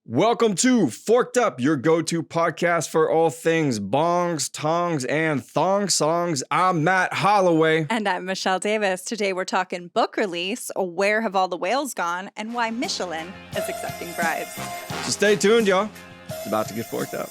Welcome to Forked Up, your go-to podcast for all things bongs, tongs, and thong songs. I'm Matt Holloway. And I'm Michelle Davis. Today we're talking book release, Where Have All the Whales Gone, and why Michelin is accepting bribes. So stay tuned, y'all. It's about to get forked up.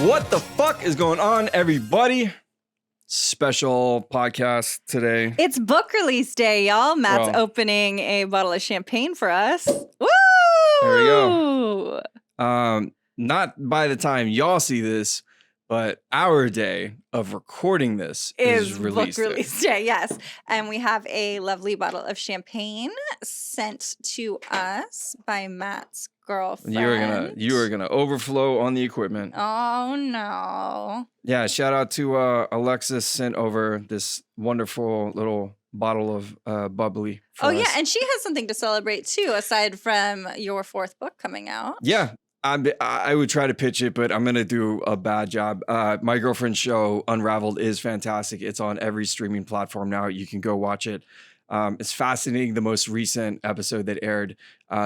What the fuck is going on, everybody? Special podcast today. It's book release day, y'all. Matt's opening a bottle of champagne for us. Woo! There we go. Not by the time y'all see this, but our day of recording this is release book release day. Yes. And we have a lovely bottle of champagne sent to us by Matt's girlfriend. You are gonna overflow on the equipment. Oh no. Yeah, shout out to Alexis, sent over this wonderful little bottle of bubbly for us. Yeah, and she has something to celebrate too, aside from your fourth book coming out. Yeah. I would try to pitch it, but I'm going to do a bad job. My girlfriend's show, Unraveled, is fantastic. It's on every streaming platform now. You can go watch it. It's fascinating. The most recent episode that aired,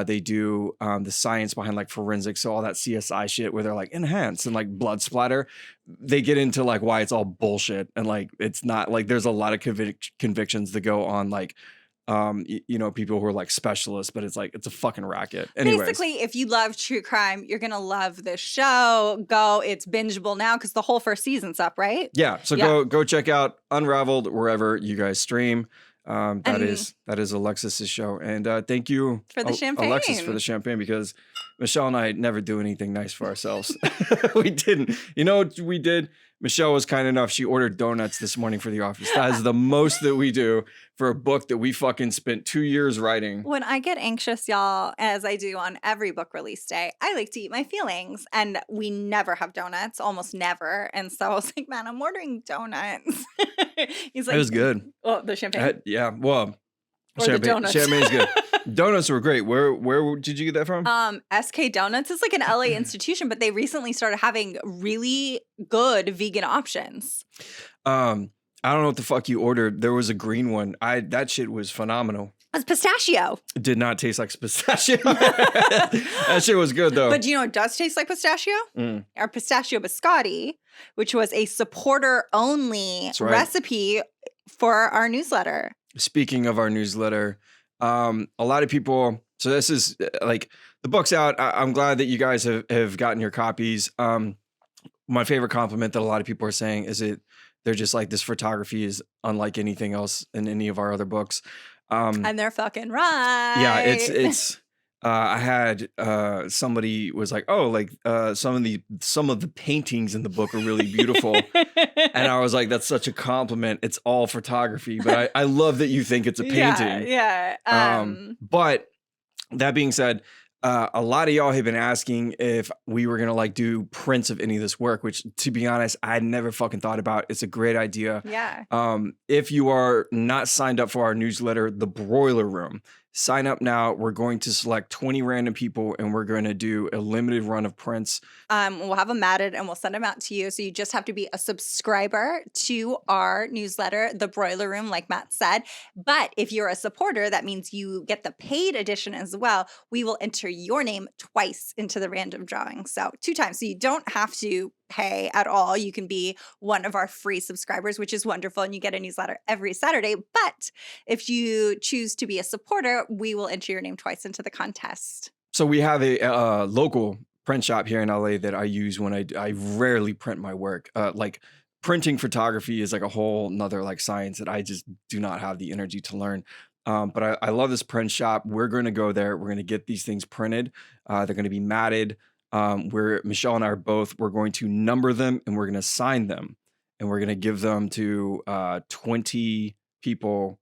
they do the science behind like forensics. So all that CSI shit where they're like enhance and like blood splatter. They get into like why it's all bullshit. And like, it's not like there's a lot of convictions that go on like, people who are like specialists, but it's like it's a fucking racket. Anyways. Basically, if you love true crime, you're gonna love this show. It's bingeable now because the whole first season's up, right? Yeah. So go check out Unraveled wherever you guys stream. That is Alexis's show, and thank you for the champagne, Alexis, for the champagne, because Michelle and I never do anything nice for ourselves. We didn't. You know what we did? Michelle was kind enough. She ordered donuts this morning for the office. That is the most that we do for a book that we fucking spent 2 years writing. When I get anxious, y'all, as I do on every book release day, I like to eat my feelings. And we never have donuts, almost never. And so I was like, man, I'm ordering donuts. He's like, it was good. Oh, the champagne? Yeah, well, or the donuts. Champagne's good. Donuts were great. Where did you get that from? SK Donuts is like an LA institution, but they recently started having really good vegan options. I don't know what the fuck you ordered. There was a green one. That shit was phenomenal. It's pistachio. It did not taste like pistachio. That shit was good though. But do you know what does taste like pistachio? Our pistachio biscotti, which was a supporter only recipe for our newsletter. Speaking of our newsletter, a lot of people, so this is like the book's out. I'm glad that you guys have gotten your copies. My favorite compliment that a lot of people are saying is they're just like, this photography is unlike anything else in any of our other books. And they're fucking right. Yeah, it's I had somebody was like, oh, like some of the paintings in the book are really beautiful. And I was like, that's such a compliment. It's all photography, but I love that you think it's a painting. Yeah. But that being said, a lot of y'all have been asking if we were gonna like do prints of any of this work, which to be honest, I had never fucking thought about. It's a great idea. Yeah. If you are not signed up for our newsletter, The Broiler Room, sign up now. We're going to select 20 random people and we're going to do a limited run of prints. We'll have them matted and we'll send them out to you. So you just have to be a subscriber to our newsletter, The Broiler Room, like Matt said. But if you're a supporter, that means you get the paid edition as well. We will enter your name twice into the random drawing. So 2 times. So you don't have to pay at all. You can be one of our free subscribers, which is wonderful. And you get a newsletter every Saturday. But if you choose to be a supporter, we will enter your name twice into the contest. So we have a local print shop here in LA that I use when I rarely print my work. Like printing photography is like a whole nother like science that I just do not have the energy to learn. But I love this print shop. We're going to go there. We're going to get these things printed. They're going to be matted. Michelle and I we're going to number them and we're going to sign them and we're going to give them to 20 people,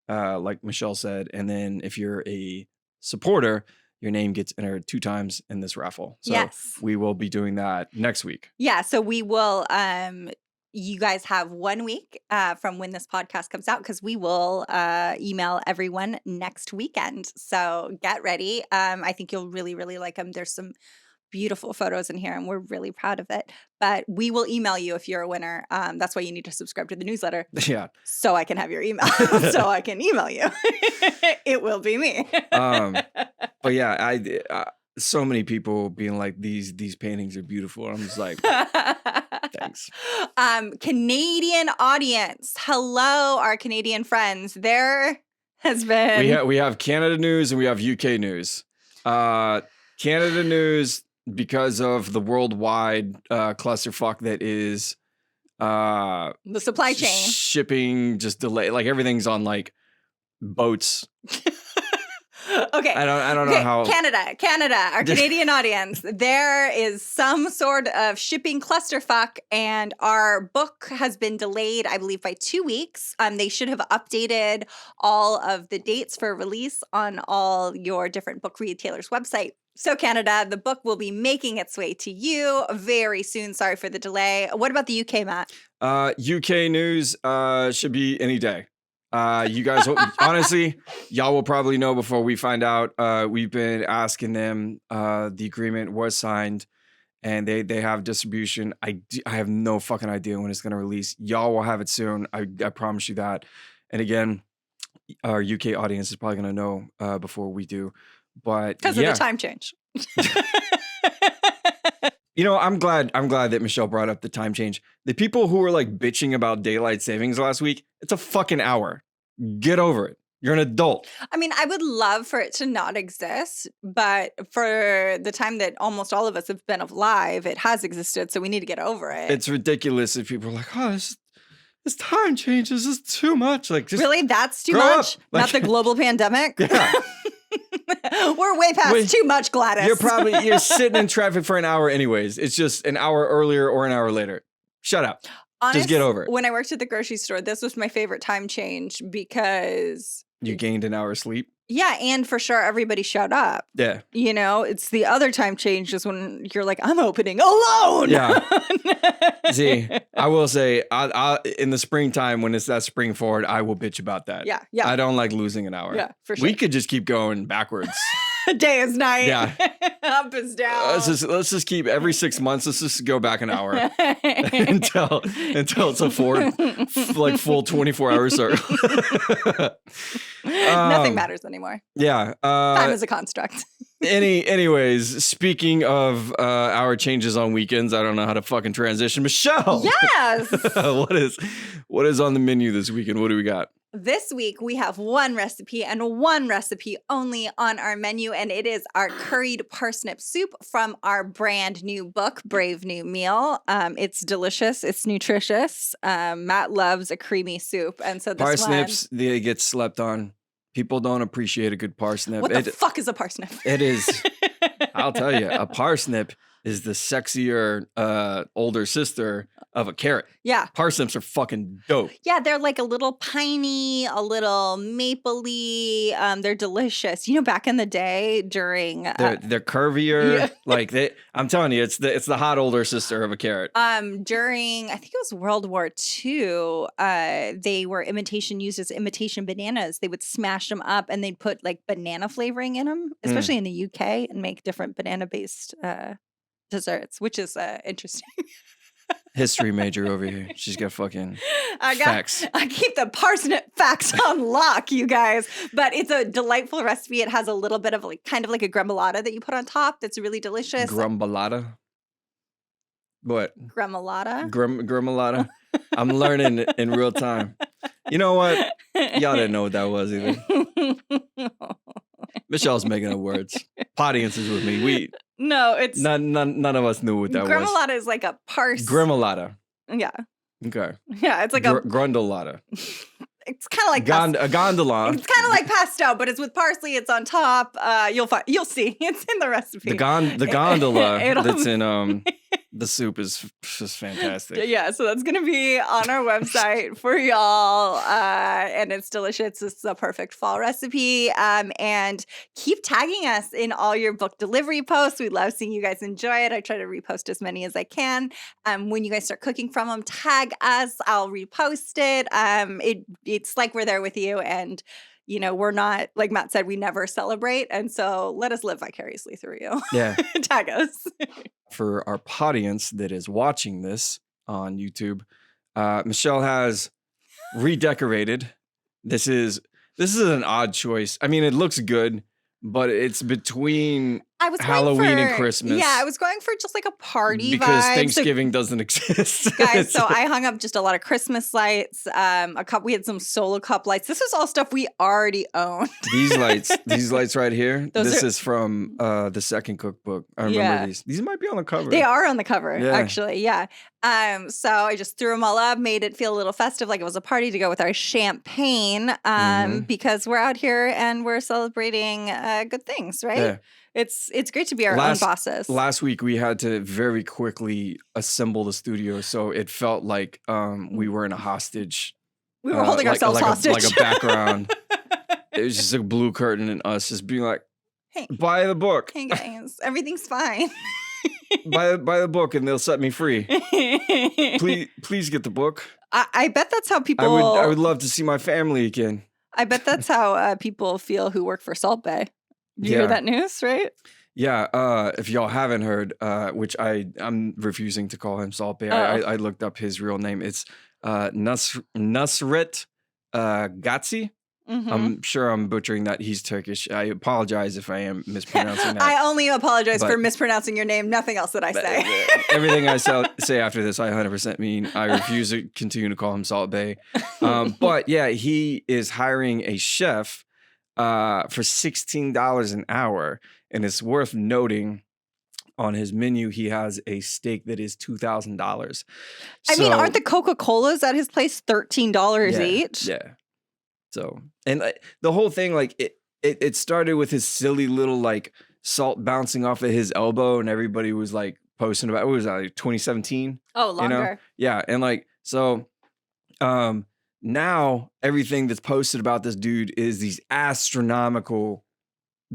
like Michelle said. And then if you're a supporter, your name gets entered 2 times in this raffle. So yes, we will be doing that next week. Yeah. So we will, you guys have 1 week from when this podcast comes out because we will email everyone next weekend. So get ready. I think you'll really, really like them. There's some beautiful photos in here and we're really proud of it. But we will email you if you're a winner. That's why you need to subscribe to the newsletter. Yeah. So I can have your email. So I can email you. It will be me. But yeah, I so many people being like, these paintings are beautiful. I'm just like, thanks. Canadian audience. Hello, our Canadian friends. There has been... We have Canada news and we have UK news. Canada news, because of the worldwide clusterfuck that is the supply chain. Shipping just delay. Like everything's on like boats. Okay. I don't know how. Canada, our Canadian audience. There is some sort of shipping clusterfuck, and our book has been delayed, I believe, by 2 weeks. They should have updated all of the dates for release on all your different book retailers' website. So Canada, the book will be making its way to you very soon. Sorry for the delay. What about the UK, Matt? UK news should be any day. You guys, honestly, y'all will probably know before we find out. We've been asking them. The agreement was signed, and they have distribution. I have no fucking idea when it's going to release. Y'all will have it soon. I promise you that. And again, our UK audience is probably going to know before we do. But because of the time change. You know, I'm glad that Michelle brought up the time change. The people who were like bitching about daylight savings last week, it's a fucking hour. Get over it. You're an adult. I mean, I would love for it to not exist, but for the time that almost all of us have been alive, it has existed, so we need to get over it. It's ridiculous if people are like, oh, this time change is just too much. Like, just really? That's too much? Like, not the global pandemic? Yeah. We're way past too much, Gladys. You're sitting in traffic for an hour anyways. It's just an hour earlier or an hour later. Shut up. Just get over it. When I worked at the grocery store, this was my favorite time change because... You gained an hour's sleep? Yeah, and for sure everybody shut up. Yeah. You know, it's the other time change is when you're like, I'm opening alone. Yeah. See, I will say, I in the springtime when it's that spring forward, I will bitch about that. Yeah, yeah. I don't like losing an hour. Yeah, for sure. We could just keep going backwards. Day is night. Yeah. Up is down. Let's just keep every 6 months. Let's just go back an hour until it's a full 24 hours. Nothing matters anymore. Yeah. Time is a construct. Anyways, speaking of our changes on weekends, I don't know how to fucking transition. Michelle. Yes. What is on the menu this weekend? What do we got? This week, we have one recipe and one recipe only on our menu, and it is our curried parsnip soup from our brand new book, Brave New Meal. It's delicious. It's nutritious. Matt loves a creamy soup, and so this parsnips, they get slept on. People don't appreciate a good parsnip. What the fuck is a parsnip? It is. I'll tell you, a parsnip is the sexier older sister of a carrot. Yeah. Parsnips are fucking dope. Yeah, they're like a little piney, a little mapley. They're delicious. You know, back in the day during they're curvier. Yeah. Like I'm telling you, it's the hot older sister of a carrot. During I think it was World War II, they were used as imitation bananas. They would smash them up and they'd put like banana flavoring in them, especially in the UK, and make different banana based desserts, which is interesting. History major over here. She's got fucking facts. I keep the parsnip facts on lock, you guys. But it's a delightful recipe. It has a little bit of like kind of like a gremolata that you put on top. That's really delicious. Gremolata? What? Gremolata? Gremolata. I'm learning in real time. You know what? Y'all didn't know what that was either. Michelle's making up words. Audience is with me. No, it's none of us knew what that was. Gremolata is like a Gremolata. Yeah. Okay. Yeah, it's like a grundolata. It's kind of like a gondola. It's kind of like pesto, but it's with parsley. It's on top. You'll see. It's in the recipe. The gondola that's in The soup is just fantastic. Yeah, so that's going to be on our website for y'all. And it's delicious. It's a perfect fall recipe. And keep tagging us in all your book delivery posts. We love seeing you guys enjoy it. I try to repost as many as I can. When you guys start cooking from them, tag us. I'll repost it. It's like we're there with you. And we're not, like Matt said, we never celebrate. And so let us live vicariously through you. Yeah. Tag us. For our audience that is watching this on YouTube, Michelle has redecorated. This is an odd choice. I mean, it looks good, but it's between Halloween and Christmas. Yeah, I was going for just like a party because vibe. Thanksgiving doesn't exist. Guys, so I hung up just a lot of Christmas lights. We had some solo cup lights. This was all stuff we already owned. These lights right here. This is from the second cookbook. I remember these. These might be on the cover. They are on the cover, actually. Yeah. So I just threw them all up, made it feel a little festive, like it was a party to go with our champagne, because we're out here and we're celebrating good things, right? Yeah. It's great to be our own bosses. Last week we had to very quickly assemble the studio, so it felt like we were in a hostage. We were holding ourselves hostage. Like a background. It was just a blue curtain and us just being like, hey, buy the book. Hey guys, everything's fine. buy the book and they'll set me free. Please get the book. I bet that's how people. I would love to see my family again. I bet that's how people feel who work for Salt Bay. You hear that news, right? Yeah. If y'all haven't heard, which I'm refusing to call him Salt Bay. I looked up his real name. It's Nusret Gatsi. Mm-hmm. I'm sure I'm butchering that. He's Turkish. I apologize if I am mispronouncing that. I only apologize for mispronouncing your name. Nothing else that I say. Everything I say after this, I 100% mean. I refuse to continue to call him Salt Bay. But yeah, he is hiring a chef for $16 an hour. And it's worth noting on his menu, he has a steak that is $2,000. I mean, aren't the Coca-Colas at his place $13 each? Yeah. So, and the whole thing, like it started with his silly little like salt bouncing off of his elbow, and everybody was like posting about. What was that? Like 2017? Oh, longer. Yeah, and like so, now everything that's posted about this dude is these astronomical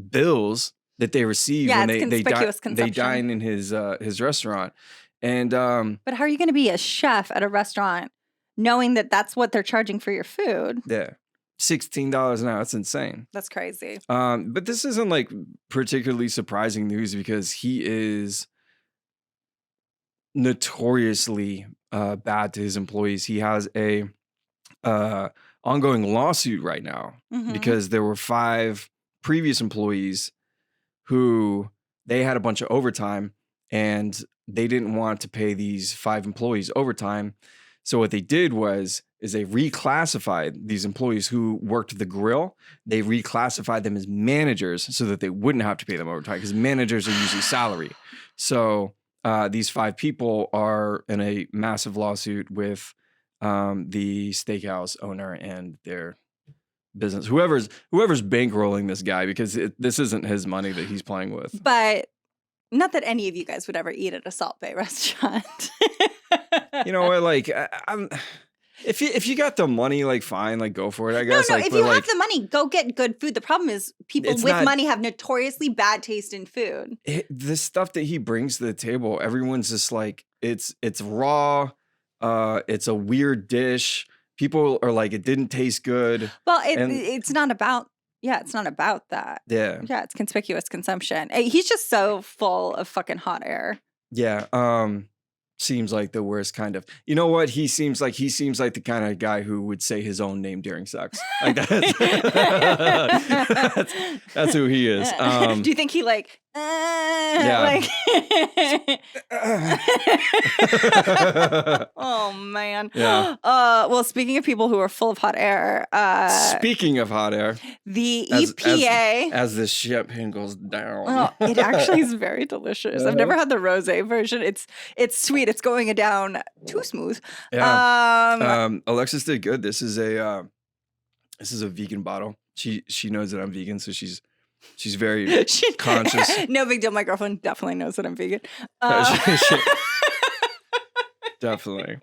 bills that they receive when they dine in his restaurant. And but how are you going to be a chef at a restaurant knowing that that's what they're charging for your food? Yeah. $16 an hour. That's insane. That's crazy. But this isn't like particularly surprising news because he is notoriously bad to his employees. He has a ongoing lawsuit right now because there were 5 previous employees who they had a bunch of overtime and they didn't want to pay these 5 employees overtime. So what they did is they reclassified these employees who worked the grill. They reclassified them as managers so that they wouldn't have to pay them overtime because managers are usually salary. So these 5 people are in a massive lawsuit with the steakhouse owner and their business. Whoever's bankrolling this guy because this isn't his money that he's playing with. But not that any of you guys would ever eat at a Salt Bay restaurant. You know what? Like, if you got the money, like, fine, like, go for it. I guess. No. If you have the money, go get good food. The problem is people with money have notoriously bad taste in food. The stuff that he brings to the table, everyone's just like, it's raw. It's a weird dish. People are like, it didn't taste good. Well, it's not about. Yeah, it's not about that. Yeah. Yeah, it's conspicuous consumption. He's just so full of fucking hot air. Yeah. Seems like the worst kind of. You know what? He seems like the kind of guy who would say his own name during sex. Like that's who he is. Do you think he like? Yeah. Oh man. Yeah. Well, speaking of people who are full of hot air. Speaking of hot air, the EPA. As the champagne goes down. It actually is very delicious. I've never had the rosé version. It's sweet. It's going down too smooth. Yeah. Alexis did good. This is a vegan bottle. She knows that I'm vegan, so she's very conscious. No big deal. My girlfriend definitely knows that I'm vegan. Definitely.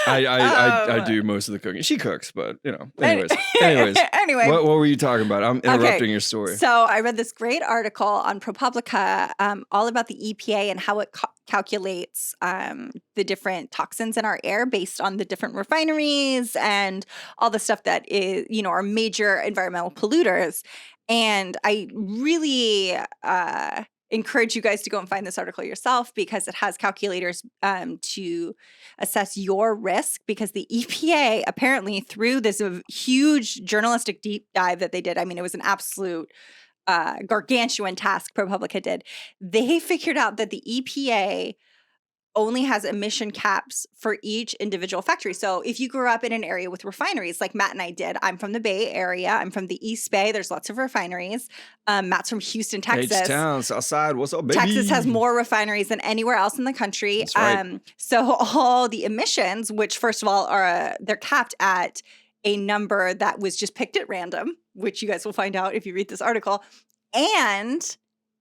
I Um, do most of the cooking. She cooks, but Any- anyways. anyway, What were you talking about? I'm interrupting Okay, your story. so I read this great article on ProPublica, all about the EPA and how it calculates the different toxins in our air based on the different refineries and all the stuff that is, are major environmental polluters. And I really encourage you guys to go and find this article yourself because it has calculators to assess your risk, because the EPA apparently, through this huge journalistic deep dive that they did, I mean, it was an absolute gargantuan task ProPublica did. They figured out that the EPA only has emission caps for each individual factory. So if you grew up in an area with refineries like Matt and I did, I'm from the Bay Area. I'm from the East Bay. There's lots of refineries. Matt's from Houston, Texas. H-Town, Southside, what's up, baby? Texas has more refineries than anywhere else in the country. That's right. So all the emissions, which first of all they're capped at a number that was just picked at random, which you guys will find out if you read this article, and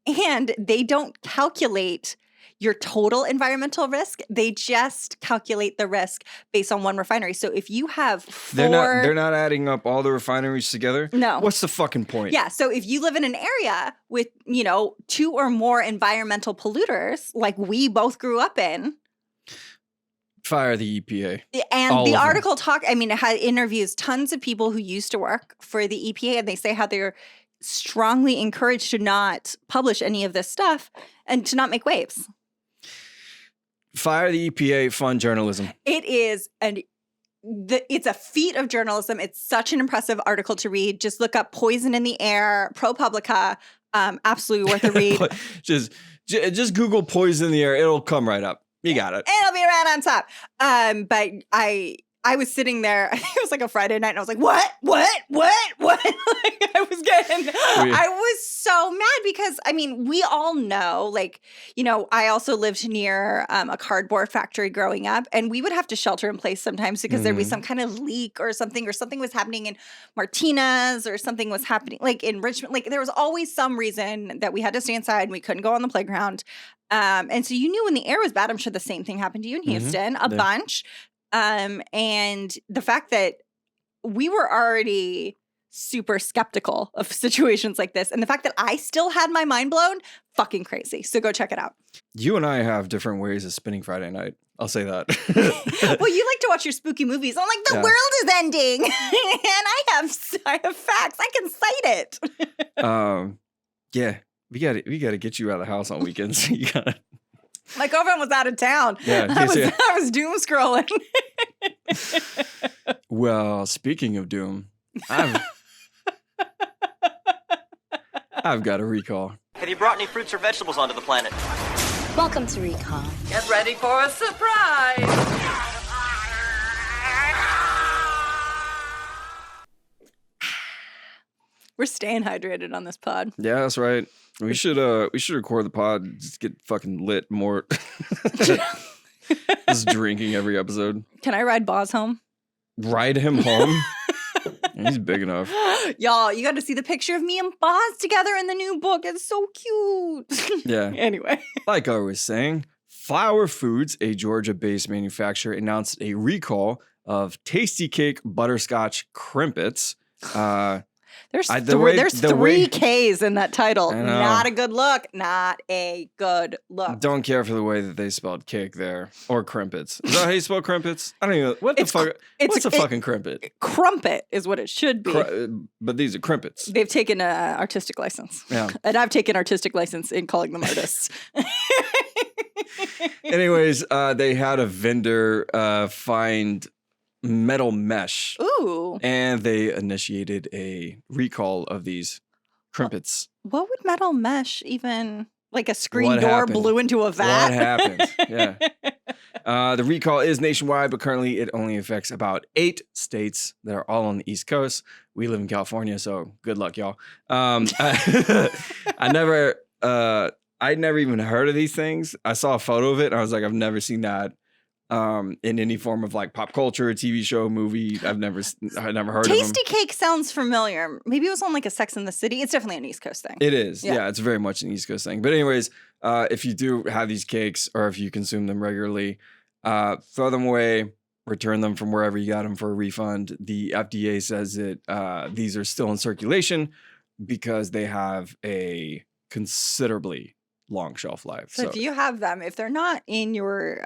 they don't calculate your total environmental risk. They just calculate the risk based on one refinery. So if you have they're not adding up all the refineries together. No. What's the fucking point? Yeah. So if you live in an area with, 2 or more environmental polluters, like we both grew up in. Fire the EPA. And all the of them. article it interviews tons of people who used to work for the EPA, and they say how they're strongly encouraged to not publish any of this stuff and to not make waves. Fire the EPA, fun journalism. It is it's a feat of journalism. It's such an impressive article to read. Just look up "Poison in the Air," ProPublica. Absolutely worth a read. just Google "poison in the air." It'll come right up. You got it. It'll be right on top. But I was sitting there, I think it was like a Friday night, and I was like, what? Like, I was so mad because, I mean, we all know, I also lived near a cardboard factory growing up, and we would have to shelter in place sometimes because there'd be some kind of leak or something was happening in Martinez, or something was happening, like in Richmond. Like, there was always some reason that we had to stay inside and we couldn't go on the playground. And so you knew when the air was bad. I'm sure the same thing happened to you in Houston, a bunch. And the fact that we were already super skeptical of situations like this, and the fact that I still had my mind blown, fucking crazy. So go check it out. You and I have different ways of spending Friday night. I'll say that. Well, you like to watch your spooky movies. I'm like, the world is ending, and I have facts. I can cite it. Yeah, we got to get you out of the house on weekends. You gotta. My girlfriend was out of town. Yeah, I was doom scrolling. Well, speaking of doom, I've got a recall. Have you brought any fruits or vegetables onto the planet? Welcome to Recon. Get ready for a surprise! We're staying hydrated on this pod. Yeah, that's right. We should record the pod. Just get fucking lit more. Just drinking every episode. Can I ride Boz home? Ride him home? He's big enough. Y'all, you got to see the picture of me and Boz together in the new book. It's so cute. Yeah. Anyway. Like I was saying, Flower Foods, a Georgia-based manufacturer, announced a recall of Tasty Cake Butterscotch Crimpets. There's the three way- Ks in that title. I know. Not a good look. Not a good look. Don't care for the way that they spelled cake there. Or crimpets. Is that how you spell crimpets? I don't even know. What's a fucking crimpet? Crumpet is what it should be. But these are crimpets. They've taken an artistic license. Yeah. And I've taken artistic license in calling them artists. Anyways, they had a vendor find metal mesh. Ooh. And they initiated a recall of these crimpets. What would metal mesh even, like a screen What door happened? blew into a vat? What happened? Yeah. The recall is nationwide, but currently it only affects about 8 states that are all on the East Coast. We live in California, so good luck, y'all. I'd never even heard of these things. I saw a photo of it, and I was like, I've never seen that in any form of like pop culture, TV show, movie. I've never heard of them. Tasty Cake sounds familiar. Maybe it was on like a Sex and the City. It's definitely an East Coast thing. It is. Yeah. Yeah, it's very much an East Coast thing. But anyways, if you do have these cakes or if you consume them regularly, Throw them away, return them from wherever you got them for a refund. The FDA says that these are still in circulation because they have a considerably long shelf life. So if you have them, if they're not in your,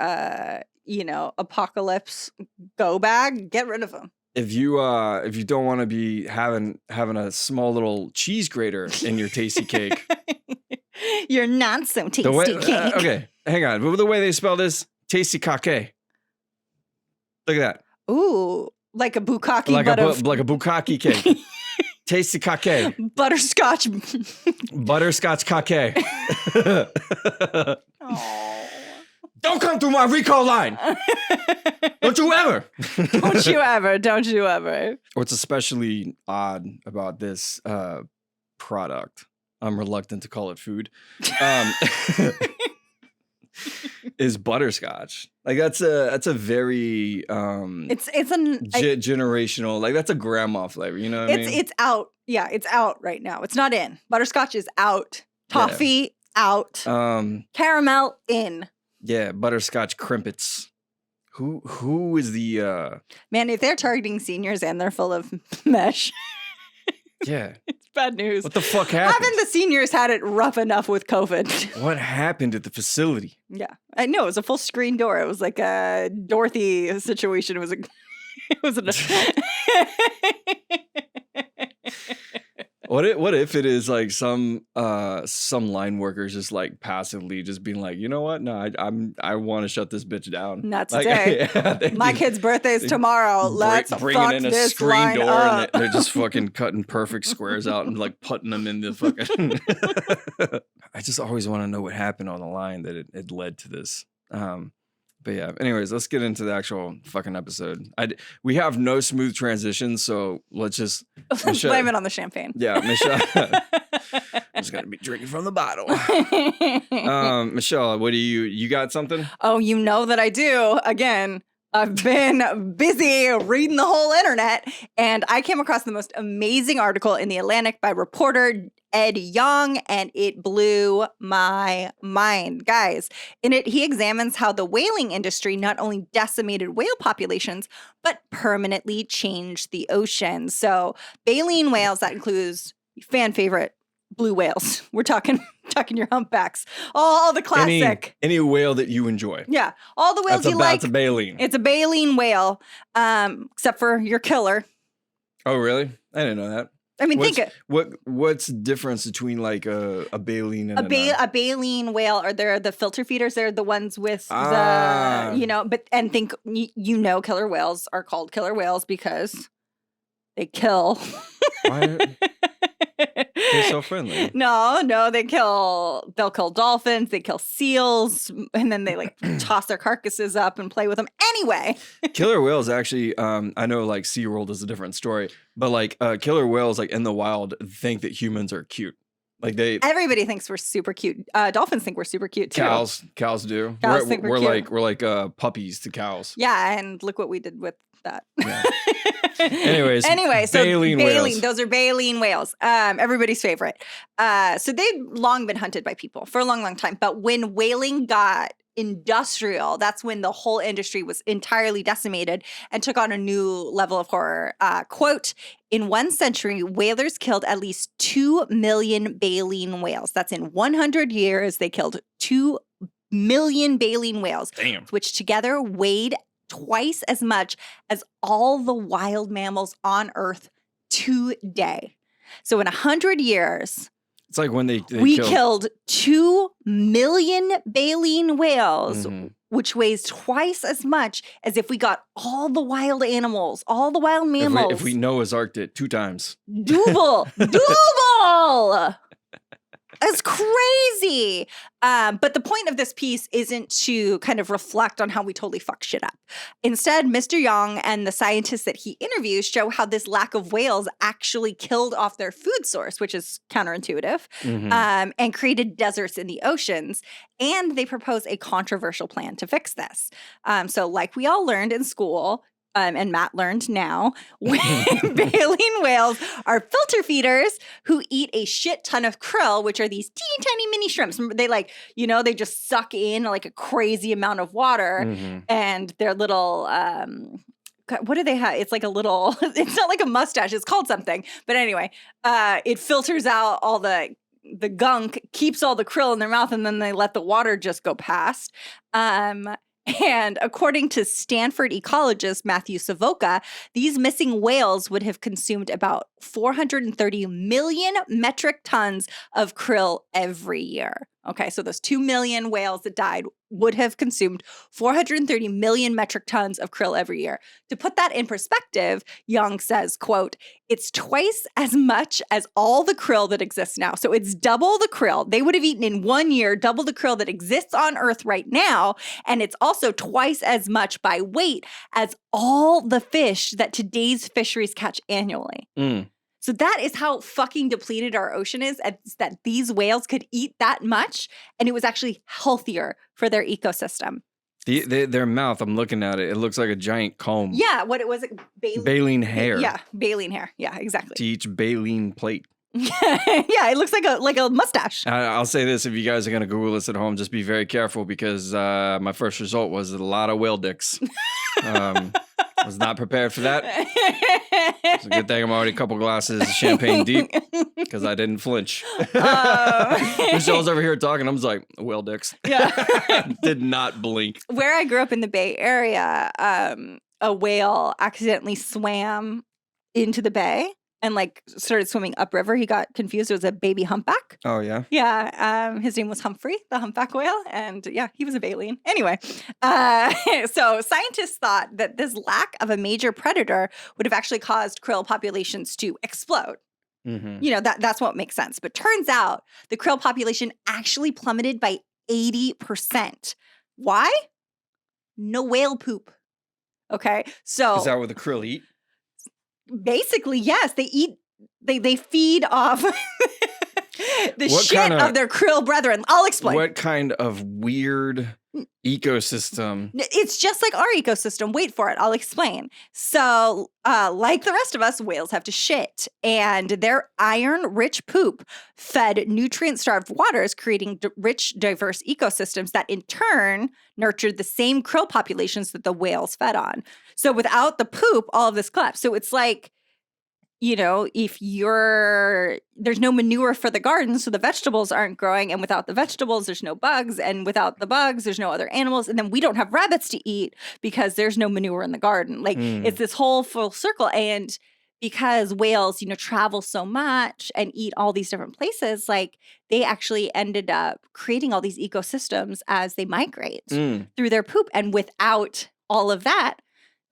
apocalypse go bag, get rid of them. If you don't want to be having a small little cheese grater in your tasty cake, Your not so tasty cake. Okay, hang on. But the way they spell this, tasty cake. Look at that. Ooh, like a bukkake, Like but a bukkake cake. Tasty cake. butterscotch. Butterscotch cake. Oh. Don't come through my recall line. Don't you ever. Don't you ever. What's especially odd about this product, I'm reluctant to call it food, is butterscotch. Like that's a very It's generational, like that's a grandma flavor, you know what I mean? It's out. Yeah, it's out right now. It's not in. Butterscotch is out. Toffee out. Caramel in. Yeah, butterscotch crimpets. Who is the Man, if they're targeting seniors and they're full of mesh, yeah. it's bad news. What the fuck happened? Haven't the seniors had it rough enough with COVID? What happened at the facility? Yeah. I know, it was a full screen door. It was like a Dorothy situation. It was What if it is like some line workers just like passively just being like, you know what? No, I want to shut this bitch down. Not Like, today. My kid's birthday's tomorrow. Let's bringing fuck in a this screen line door up. and they're just fucking cutting perfect squares out and like putting them in the fucking. I just always want to know what happened on the line that it led to this. But yeah, anyways, let's get into the actual fucking episode. We have no smooth transitions, so let's just blame it on the champagne. Yeah, Michelle. I'm just gonna be drinking from the bottle. Michelle, what do you got something? Oh, you know that I do. Again, I've been busy reading the whole internet, and I came across the most amazing article in The Atlantic by reporter Ed Young, and it blew my mind. Guys, in it, he examines how the whaling industry not only decimated whale populations, but permanently changed the ocean. So baleen whales, that includes fan favorite blue whales. We're talking your humpbacks. All the classic. Any whale that you enjoy. Yeah. All the whales you like. That's a baleen. It's a baleen whale, except for your killer. Oh, really? I didn't know that. I mean, what's the difference between like a baleen and a baleen whale? Are there the filter feeders? They're the ones with the killer whales are called killer whales because they kill. Why? They're so friendly. No, they'll kill dolphins, they kill seals, and then they like toss their carcasses up and play with them. Anyway. Killer whales actually, I know like SeaWorld is a different story, but like killer whales like in the wild think that humans are cute. Like everybody thinks we're super cute. Dolphins think we're super cute too. Cows do. We're like puppies to cows. Yeah, and look what we did with that. Yeah. Anyway, so baleen whales. Those are baleen whales. Everybody's favorite. So they'd long been hunted by people for a long, long time. But when whaling got industrial, that's when the whole industry was entirely decimated and took on a new level of horror. Quote, in 1 century, whalers killed at least 2 million baleen whales. That's in 100 years, they killed 2 million baleen whales. Damn. Which together weighed twice as much as all the wild mammals on Earth today. So in 100 years, it's like when we killed 2 million baleen whales, which weighs twice as much as if we got all the wild animals, all the wild mammals. If we Noah's Arked it 2 times. Double. It's crazy. But the point of this piece isn't to kind of reflect on how we totally fuck shit up. Instead, Mr. Young and the scientists that he interviews show how this lack of whales actually killed off their food source, which is counterintuitive, and created deserts in the oceans. And they propose a controversial plan to fix this. So like we all learned in school, and Matt learned now, baleen whales are filter feeders who eat a shit ton of krill, which are these teeny tiny mini shrimps. They they just suck in like a crazy amount of water, and their little what do they have? It's like a little, it's not like a mustache. It's called something. But anyway, it filters out all the gunk, keeps all the krill in their mouth, and then they let the water just go past. And according to Stanford ecologist Matthew Savoca, these missing whales would have consumed about 430 million metric tons of krill every year. Okay, so those 2 million whales that died would have consumed 430 million metric tons of krill every year. To put that in perspective, Young says, quote, "It's twice as much as all the krill that exists now." So it's double the krill. They would have eaten in 1 year, double the krill that exists on Earth right now. And it's also twice as much by weight as all the fish that today's fisheries catch annually. So that is how fucking depleted our ocean is, that these whales could eat that much, and it was actually healthier for their ecosystem. Their mouth, I'm looking at it. It looks like a giant comb. Yeah, what it was, baleen hair. Yeah, baleen hair. Yeah, exactly. To each baleen plate. Yeah, it looks like a mustache. I'll say this: if you guys are gonna Google this at home, just be very careful because my first result was a lot of whale dicks. Was not prepared for that. It's a good thing I'm already a couple glasses of champagne deep because I didn't flinch. Michelle's over here talking. I'm just like, whale dicks. Yeah. Did not blink. Where I grew up in the Bay Area, a whale accidentally swam into the bay and like started swimming upriver. He got confused. It was a baby humpback. Oh, yeah? Yeah. His name was Humphrey, the humpback whale. And yeah, he was a baleen. Anyway, so scientists thought that this lack of a major predator would have actually caused krill populations to explode. You know, that's what makes sense. But turns out the krill population actually plummeted by 80%. Why? No whale poop. Okay. So is that what the krill eat? Basically, yes. They feed off the shit of their krill brethren. I'll explain. What kind of weird ecosystem? It's just like our ecosystem. Wait for it. I'll explain. So, like the rest of us, whales have to shit. And their iron-rich poop fed nutrient-starved waters, creating rich, diverse ecosystems that in turn nurtured the same krill populations that the whales fed on. So without the poop, all of this collapsed. So it's like, you know, if there's no manure for the garden, so the vegetables aren't growing. And without the vegetables, there's no bugs. And without the bugs, there's no other animals. And then we don't have rabbits to eat because there's no manure in the garden. Like it's this whole full circle. And because whales, you know, travel so much and eat all these different places, like they actually ended up creating all these ecosystems as they migrate through their poop. And without all of that,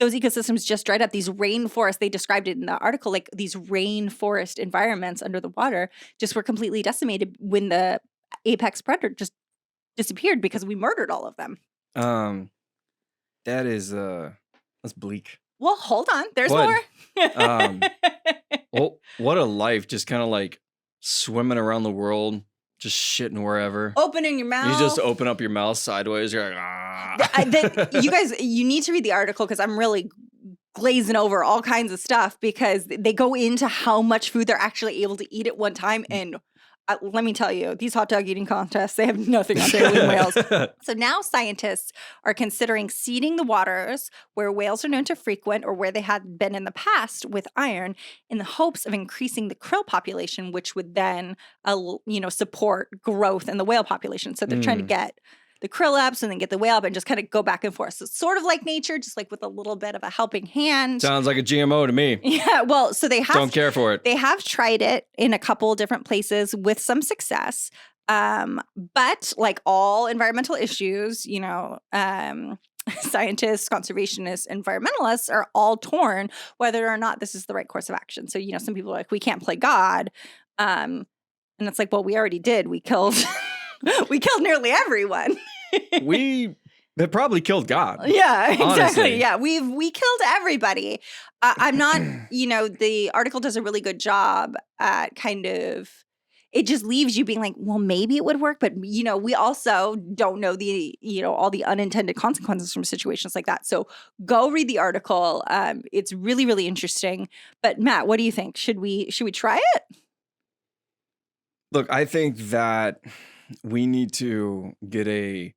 those ecosystems just dried up. These rainforests, they described it in the article, like these rainforest environments under the water just were completely decimated when the apex predator just disappeared because we murdered all of them. That's bleak. Well, hold on. There's more. Well, what a life, just kind of like swimming around the world, just shitting wherever. Opening your mouth. You just open up your mouth sideways. You're like, ah. You guys, you need to read the article because I'm really glazing over all kinds of stuff because they go into how much food they're actually able to eat at one time. And let me tell you, these hot dog eating contests, they have nothing on baleen whales. So now scientists are considering seeding the waters where whales are known to frequent or where they had been in the past with iron in the hopes of increasing the krill population, which would then, support growth in the whale population. So they're trying to get the krill up and then get the whale up and just kind of go back and forth. So it's sort of like nature, just like with a little bit of a helping hand. Sounds like a GMO to me. Yeah, well, so they have— Don't care for it. They have tried it in a couple different places with some success. But like all environmental issues, scientists, conservationists, environmentalists are all torn whether or not this is the right course of action. So, some people are like, we can't play God. And it's like, well, we already did. We killed we killed nearly everyone. We have probably killed God. Yeah, exactly. Honestly. Yeah, we killed everybody. I'm not, the article does a really good job at kind of it just leaves you being like, well, maybe it would work. But, we also don't know all the unintended consequences from situations like that. So go read the article. It's really, really interesting. But Matt, what do you think? Should we try it? Look, I think that we need to get a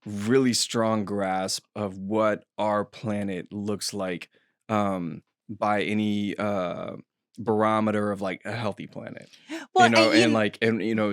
really strong grasp of what our planet looks like by any barometer of like a healthy planet. Well,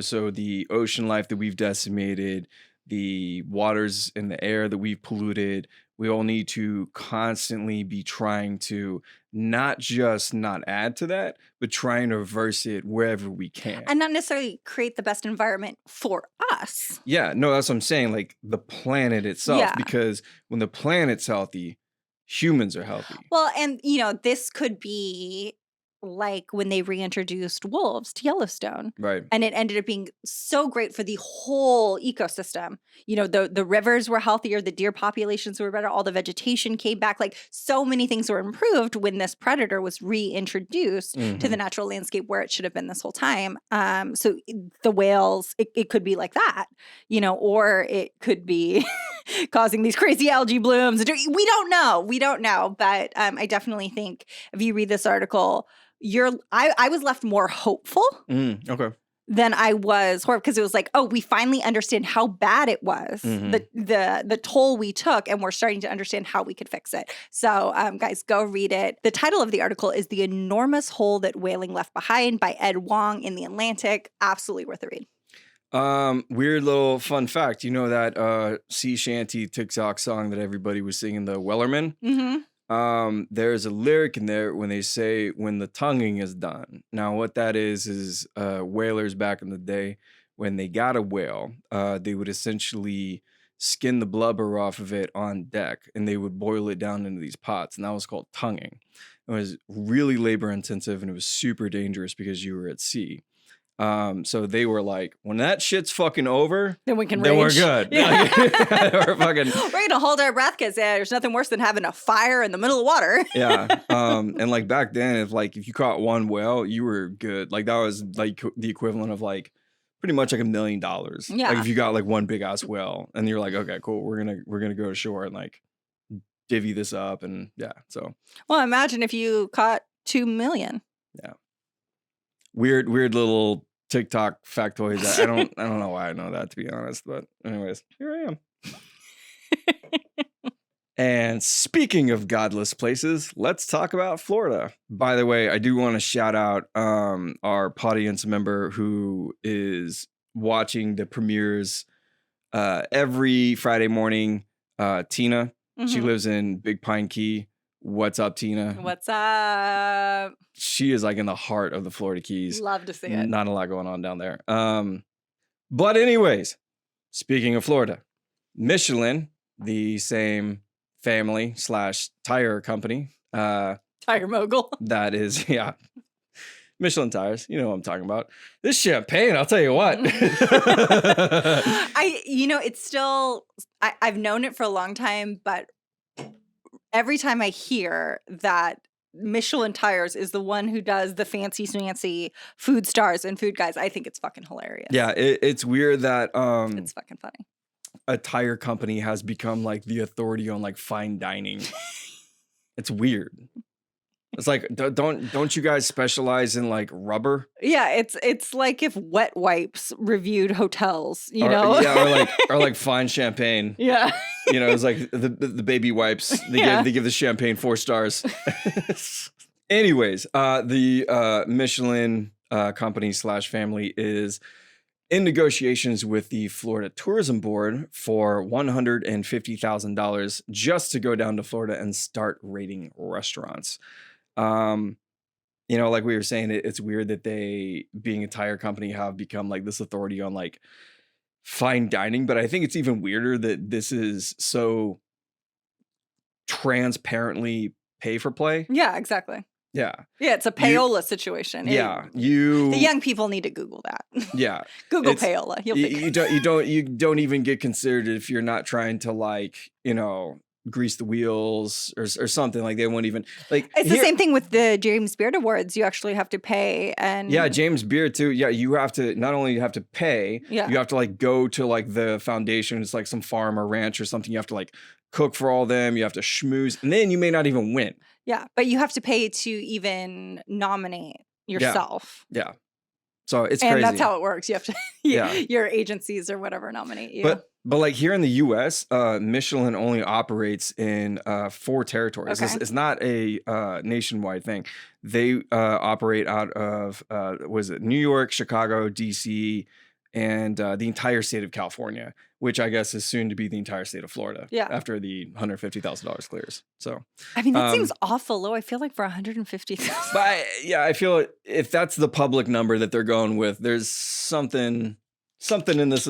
So the ocean life that we've decimated, the waters and the air that we've polluted, we all need to constantly be trying to not just not add to that, but try and reverse it wherever we can. and not necessarily create the best environment for us. Yeah, no, that's what I'm saying. Like the planet itself, Yeah. because when the planet's healthy, humans are healthy. Well, and this could be like when they reintroduced wolves to Yellowstone. Right. And it ended up being so great for the whole ecosystem. The rivers were healthier, the deer populations were better, all the vegetation came back. Like so many things were improved when this predator was reintroduced to the natural landscape where it should have been this whole time. So the whales, it could be like that, or it could be causing these crazy algae blooms. We don't know. But I definitely think if you read this article, I was left more hopeful Okay. than I was horrible, because it was like, oh, we finally understand how bad it was, the toll we took, and we're starting to understand how we could fix it. So, guys, go read it. The title of the article is "The Enormous Hole That Whaling Left Behind" by Ed Wong in The Atlantic. Absolutely worth a read. Weird little fun fact. You know that sea shanty TikTok song that everybody was singing, the Wellerman? Mm-hmm. There's a lyric in there when they say when the tonguing is done. Now, what that is whalers back in the day, when they got a whale, they would essentially skin the blubber off of it on deck, and they would boil it down into these pots, and that was called tonguing. It was really labor intensive, and it was super dangerous because you were at sea. So they were like, when that shit's fucking over, Then we can then we're rage. good. Yeah. We're fucking We're going to hold our breath, because there's nothing worse than having a fire in the middle of water. yeah. And like back then, if you caught one whale, you were good. Like that was like the equivalent of like pretty much like $1 million. Yeah. Like if you got like one big ass whale, and you're like, okay, cool, we're gonna go ashore and like divvy this up, and yeah. So Well, imagine if you caught 2 million. weird little TikTok factoids. I don't know why I know that, to be honest. But anyways, here I am. And speaking of godless places, let's talk about Florida. By the way, I do want to shout out our audience member who is watching the premieres every Friday morning, Tina. She Mhm. lives in Big Pine Key. What's up, Tina? What's up? She is like in the heart of the Florida Keys. Love to see it. Not a lot going on down there. But anyways, speaking of Florida, Michelin, the same family / tire company, Tire mogul. that is, yeah, Michelin tires. You know what I'm talking about. This champagne, I'll tell you what. It's still, I've known it for a long time, but every time I hear that Michelin Tires is the one who does the fancy food stars and food guys, I think it's fucking hilarious. Yeah, it's weird that It's fucking funny. a tire company has become like the authority on like fine dining. It's weird. It's like, don't you guys specialize in like rubber? Yeah, it's like if Wet Wipes reviewed hotels, Yeah, or like fine champagne. Yeah. It's like the baby wipes. They give the champagne 4 stars. Anyways, the Michelin company / family is in negotiations with the Florida Tourism Board for $150,000 just to go down to Florida and start rating restaurants. Like we were saying, it's weird that they, being a tire company, have become like this authority on like fine dining. But I think it's even weirder that this is so transparently pay for play. Yeah, exactly. Yeah. Yeah, it's a payola situation. Yeah. The young people need to Google that. Yeah. Google It's- payola. You'll You don't even get considered if you're not trying to like, grease the wheels or something. Like they won't even like. It's the same thing with the James Beard Awards. You actually have to pay, and yeah, James Beard too. Yeah, you have to not only you have to pay, you have to like go to like the foundation. It's like some farm or ranch or something. You have to like cook for all them. You have to schmooze, and then you may not even win. Yeah, but you have to pay to even nominate yourself. Yeah. So it's and crazy. that's how it works. You have to, your agencies or whatever nominate you. But like here in the U.S., Michelin only operates in 4 territories. Okay. It's not a nationwide thing. They operate out of New York, Chicago, D.C., and the entire state of California, which I guess is soon to be the entire state of Florida. Yeah. After the $150,000 clears. So I mean, that seems awful low. I feel like for $150,000. But I feel if that's the public number that they're going with, there's something in this,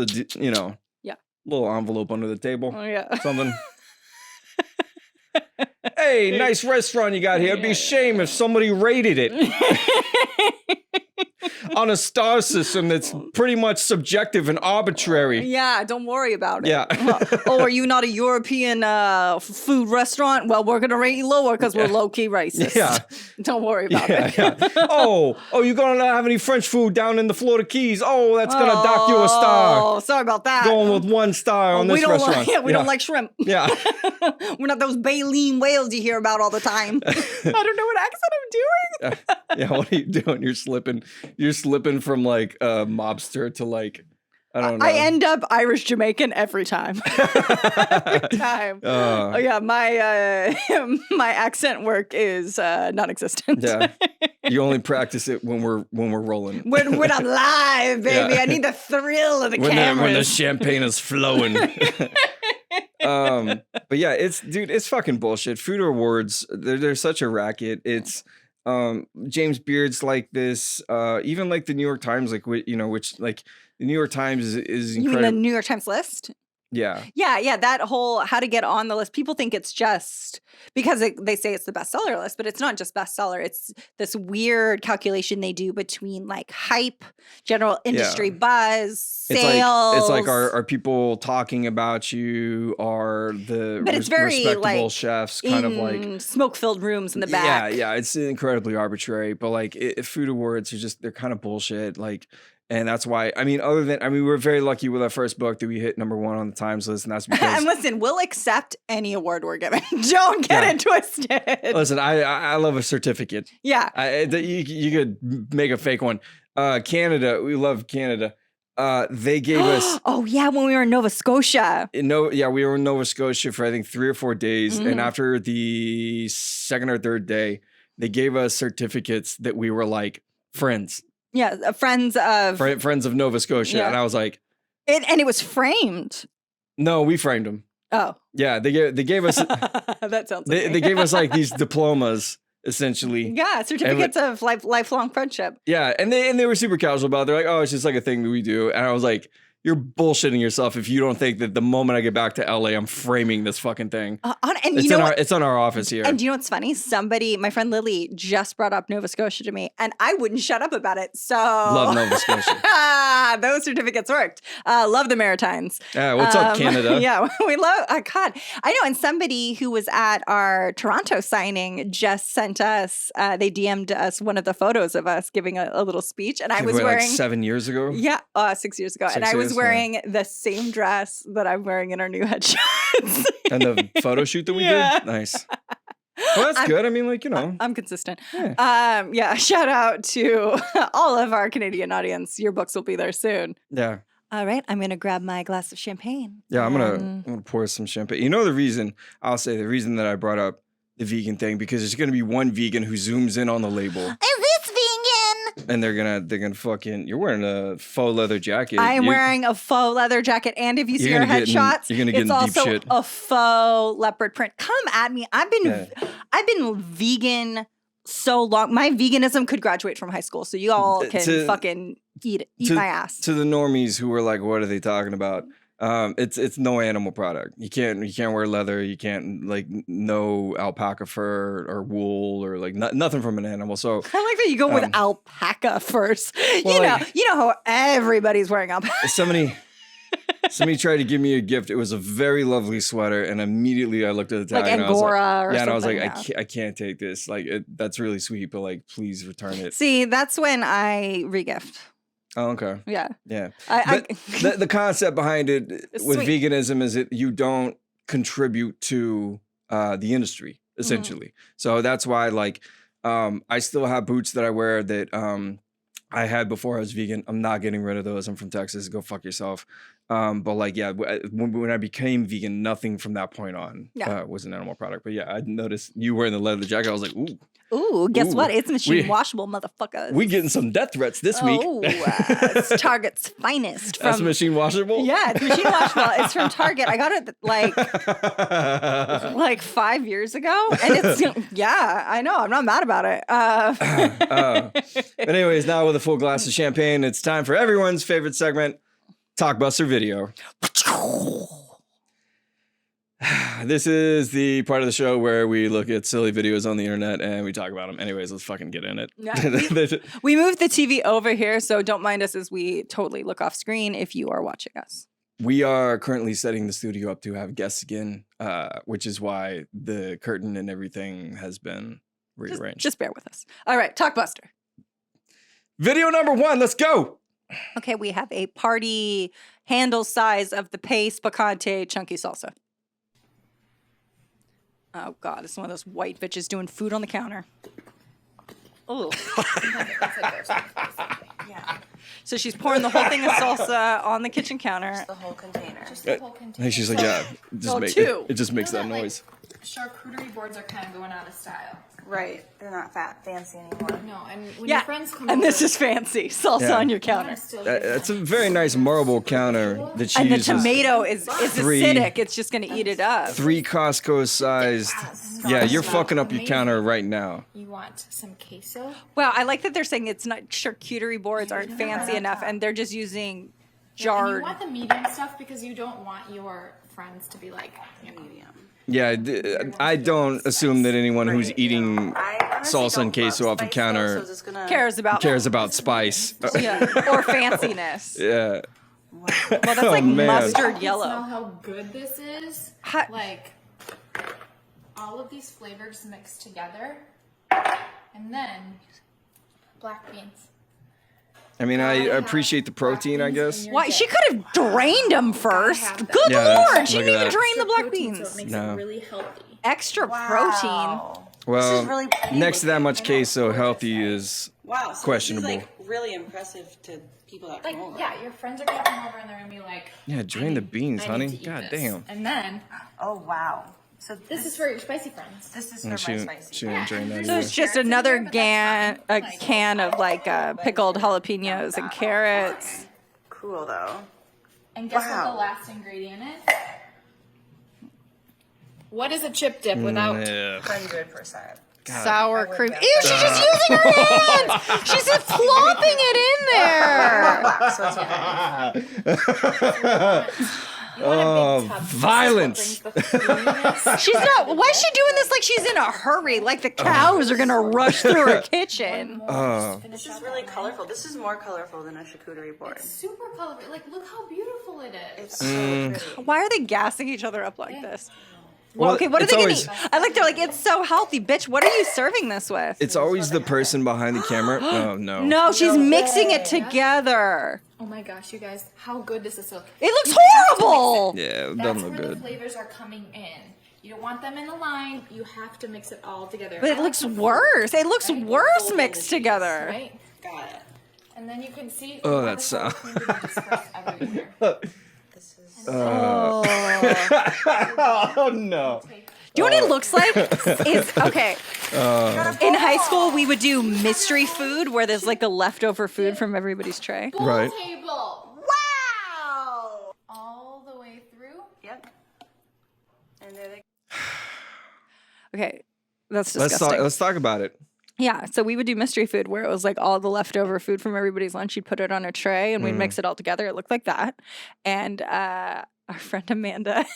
little envelope under the table. Oh, yeah. Something. Hey, nice restaurant you got here. It'd be a shame if somebody rated it on a star system that's pretty much subjective and arbitrary. Yeah, don't worry about it. Yeah. Oh, are you not a European food restaurant? Well, we're going to rate you lower because we're low-key racist. Yeah. Don't worry about it. Yeah. Oh, you going to not have any French food down in the Florida Keys? Oh, that's going to dock you a star. Oh, sorry about that. Going with 1 star on this restaurant. We don't like shrimp. Yeah. We're not those baleen whales you hear about all the time. I don't know what accent I'm doing. Yeah, what are you doing? You're slipping from like a mobster to like, I don't know. I end up Irish Jamaican every time. Every time. My accent work is non-existent. Yeah. You only practice it when we're rolling. When I'm live, baby. Yeah. I need the thrill of the cameras. When the champagne is flowing. But yeah, it's fucking bullshit. Food awards, they're such a racket. It's James Beard's like this, even like the New York Times, which like the New York Times is incredible. You mean the New York Times list? Yeah. Yeah. That whole how to get on the list. People think it's just because they say it's the bestseller list, but it's not just bestseller. It's this weird calculation they do between like hype, general industry buzz, sales. It's like are people talking about you? Are the it's very respectable like chefs kind of like smoke-filled rooms in the back? Yeah. It's incredibly arbitrary. But like food awards they're kind of bullshit. Like. And that's why, we were very lucky with our first book that we hit #1 on the Times list. And that's because. And listen, we'll accept any award we're given. Don't get it twisted. Listen, I love a certificate. Yeah. You could make a fake one. Canada, we love Canada. They gave us. Oh, yeah, when we were in Nova Scotia. We were in Nova Scotia for, I think, 3 or 4 days. Mm-hmm. And after the 2nd or 3rd day, they gave us certificates that we were like friends. Yeah, friends of Nova Scotia. Yeah. And I was like... And it was framed. No, we framed them. Oh. Yeah, they gave us... That sounds they gave us like these diplomas, essentially. Yeah, certificates of lifelong friendship. Yeah, and they were super casual about it. They're like, oh, it's just like a thing that we do. And I was like... You're bullshitting yourself if you don't think that the moment I get back to LA, I'm framing this fucking thing. It's on our office here. And do you know what's funny? My friend Lily, just brought up Nova Scotia to me, and I wouldn't shut up about it. So love Nova Scotia. Those certificates worked. Love the Maritimes. Yeah, what's up, Canada? Yeah, we love. God, I know. And somebody who was at our Toronto signing just sent us. They DM'd us one of the photos of us giving a little speech, and I was wearing like 7 years ago. Yeah, 6 years ago, and I was wearing the same dress that I'm wearing in our new headshots. And the photo shoot that we did? Nice. Well, that's good. I'm consistent. Yeah. Shout out to all of our Canadian audience. Your books will be there soon. Yeah. All right. I'm going to grab my glass of champagne. Yeah, I'm gonna pour some champagne. You know the reason that I brought up the vegan thing, because there's going to be one vegan who zooms in on the label. Is this vegan? And they're gonna fucking. You're wearing a faux leather jacket. I am wearing a faux leather jacket, and if you see our headshots, you're gonna get it's in also deep shit. a faux leopard print. Come at me. I've been vegan so long. My veganism could graduate from high school, so you all can fucking eat my ass. To the normies who were like, "What are they talking about?" It's no animal product. You can't wear leather. You can't no alpaca fur or wool or nothing from an animal. So I like that you go with alpaca first. Well, you know how everybody's wearing alpaca. So many. Somebody tried to give me a gift. It was a very lovely sweater, and immediately I looked at the tag Like and I was Angora like, or yeah, and I was like, something, I can't take this. Like, that's really sweet, but like, please return it. See, that's when I regift. Oh, okay. Yeah. Yeah. I But the concept behind it It's with sweet. veganism is that you don't contribute to the industry, essentially. So that's why, like, I still have boots that I wear that I had before I was vegan. I'm not getting rid of those. I'm from Texas. Go fuck yourself. But like, yeah, when I became vegan, nothing from that point on was an animal product. But yeah, I noticed you wearing the leather jacket. I was like, ooh. Ooh, guess Ooh. what? It's machine washable, motherfuckers. We getting some death threats this week. Oh, it's Target's finest. That's machine washable? Yeah, it's machine washable. It's from Target. I got it like 5 years ago. And it's, yeah, I know. I'm not mad about it. But anyways, now with a full glass of champagne, it's time for everyone's favorite segment, Talkbuster Video. This is the part of the show where we look at silly videos on the internet and we talk about them. Anyways, let's fucking get in it. Yeah, we moved the TV over here, so don't mind us as we totally look off screen if you are watching us. We are currently setting the studio up to have guests again, which is why the curtain and everything has been rearranged. Just bear with us. All right, Talkbuster. Video number 1, let's go. Okay, we have a party handle size of the Pace Picante Chunky Salsa. Oh, God, it's one of those white bitches doing food on the counter. Oh. Yeah. So she's pouring the whole thing of salsa on the kitchen counter. Just the whole container. And she's like, yeah, it just makes that noise. Charcuterie boards are kind of going out of style. Right. They're not fancy anymore. No, and when your friends come and over, this is fancy. Salsa on your counter. That's a very nice marble counter that she And the uses. tomato is acidic. It's just going to eat it up. 3 Costco-sized. Yeah, you're fucking up your counter right now. you want some queso. Wow, I like that they're saying it's not charcuterie boards aren't fancy enough, and they're just using And jarred. you want the medium stuff because you don't want your friends to be like, medium. Yeah, I don't assume that anyone who's eating salsa and queso off the counter cares about spice. yeah, or fanciness. Yeah. Well, that's Oh, like man. mustard Smell yellow. how good this is. Hot. Like all of these flavors mixed together, and then black beans. I mean, I appreciate the protein, I guess. Why she could have drained them first. have them. Good Yeah, that's- lord, she look didn't at even that. drain the black Protein, beans. So it makes No. it really healthy. Extra protein. Well, really next to that much queso, healthy is Wow, so questionable. This is, like, really impressive to people that Like, come over. yeah, your friends are gonna come over and they're gonna be like, Yeah, drain the beans, I need honey. to eat God this. damn. And then Oh, wow. So this is for your spicy friends. This is for And my she spicy. didn't drain that So either. it's just another can of like pickled jalapenos and carrots. Cool, though. And guess what Wow. the last ingredient is? What is a chip dip without? Ugh. 100%. Sour cream. Ew, she's just using her hands. She's just plopping it in there. So it's Oh, violence. She's not. Why is she doing this like she's in a hurry? Like the cows are gonna rush through her kitchen. This is really colorful. This is more colorful than a charcuterie board. Super colorful. Like, look how beautiful it is. It's so pretty. Why are they gassing each other up like this? Well, Okay, what are it's they gonna always- eat? I like they're like, it's so healthy, bitch. What are you serving this with? It's always the person behind the camera. Oh, no. No, she's mixing it together. Oh my gosh, you guys, how good does this look? It looks You have to mix horrible. Yeah, it That's doesn't look where the good. flavors are coming in. You don't want them in a line. You have to mix it all together. But it looks worse. It looks worse mixed together. Right? Got it. And then you can see. Oh, how that the sound. sour cream is dispersed everywhere. This is Oh, no. Do you know what it looks like? Is okay. In high school, we would do mystery food where there's like the leftover food from everybody's tray. Pool Right. table. wow. All the way through. Yep. And there they Okay, that's Let's disgusting. talk about it. Yeah, so we would do mystery food where it was like all the leftover food from everybody's lunch. You'd put it on a tray and we'd mix it all together. It looked like that. And our friend Amanda.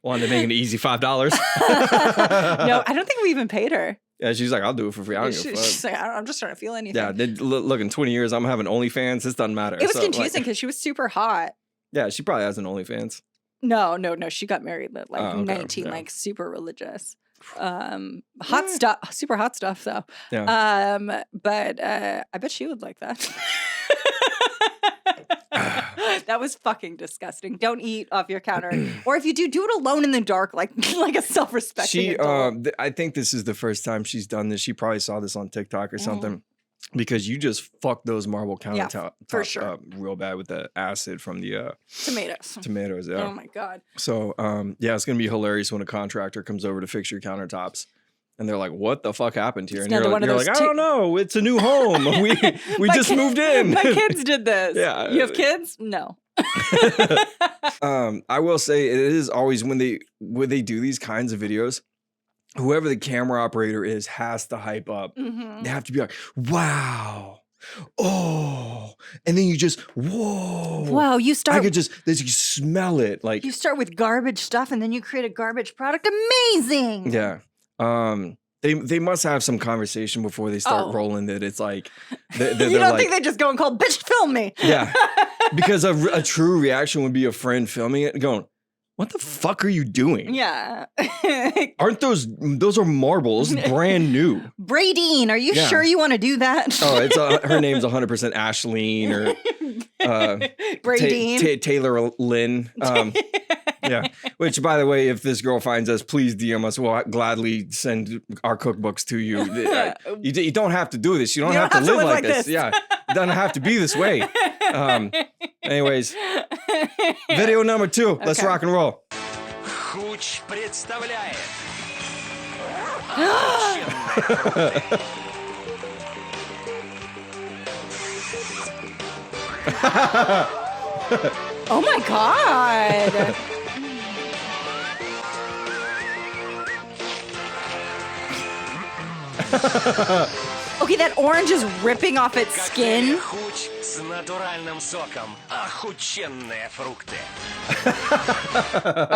Wanted to make an easy $5. No, I don't think we even paid her. Yeah, she's like, I'll do it for free. I don't give a She's fuck. like, I'm just trying to feel anything. Yeah, look, in 20 years, I'm having OnlyFans. This doesn't matter. It was So, confusing because she was super hot. yeah, she probably has an OnlyFans. No. She got married at like Oh, okay, 19, yeah. like super religious. Hot stuff, super hot stuff though. Yeah. But I bet she would like that. That was fucking disgusting. Don't eat off your counter, or if you do it alone in the dark, like a self-respecting adult. I think this is the first time she's done this. She probably saw this on TikTok or something. Because you just fucked those marble countertops for sure. up real bad with the acid from the tomatoes. Yeah. Oh my god. So yeah, it's gonna be hilarious when a contractor comes over to fix your countertops, and they're like, "What the fuck happened here?" And you're like, "I don't know. It's a new home. We just moved in. My kids did this. Yeah. You have kids? No. I will say it is always when they do these kinds of videos. Whoever the camera operator is has to hype up. They have to be like, wow. Oh. And then you just, whoa. Wow, you I could just smell it. Like you start with garbage stuff and then you create a garbage product. Amazing. Yeah. They must have some conversation before they start rolling that it's like you don't think they just go and call, bitch, film me. Yeah. Because a true reaction would be a friend filming it and going, what the fuck are you doing? Yeah. Aren't those are marbles, brand new. Bradine, are you sure you want to do that? Oh, it's her name's 100% Ashleen or Bradine. Taylor Lynn. Yeah. Which, by the way, if this girl finds us, please DM us. We'll gladly send our cookbooks to you. You don't have to do this. You don't have to live like this. Yeah. It doesn't have to be this way. Anyways, video number 2. Let's rock and roll. Хуч представляет. Oh my god. Okay, that orange is ripping off its skin. Хуч с натуральным соком. Охуенные фрукты.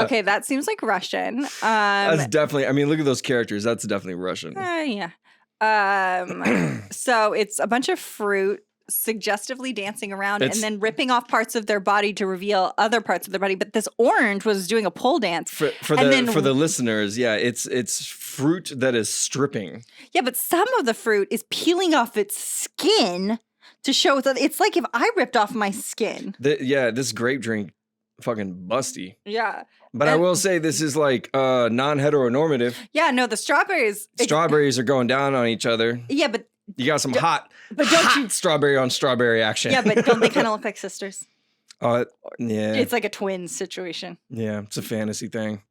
Okay, that seems like Russian. That's definitely, I mean, look at those characters. That's definitely Russian. Yeah. So it's a bunch of fruit suggestively dancing around and then ripping off parts of their body to reveal other parts of their body. But this orange was doing a pole dance. For the listeners, yeah, it's fruit that is stripping. Yeah, but some of the fruit is peeling off its skin to show that it's like if I ripped off my skin. This grape drink, fucking busty. Yeah. But I will say this is like non-heteronormative. Yeah, no, the strawberries. Strawberries are going down on each other. Yeah, but you got some hot strawberry on strawberry action. Yeah, but don't they kind of look like sisters? Yeah. It's like a twin situation. Yeah, it's a fantasy thing.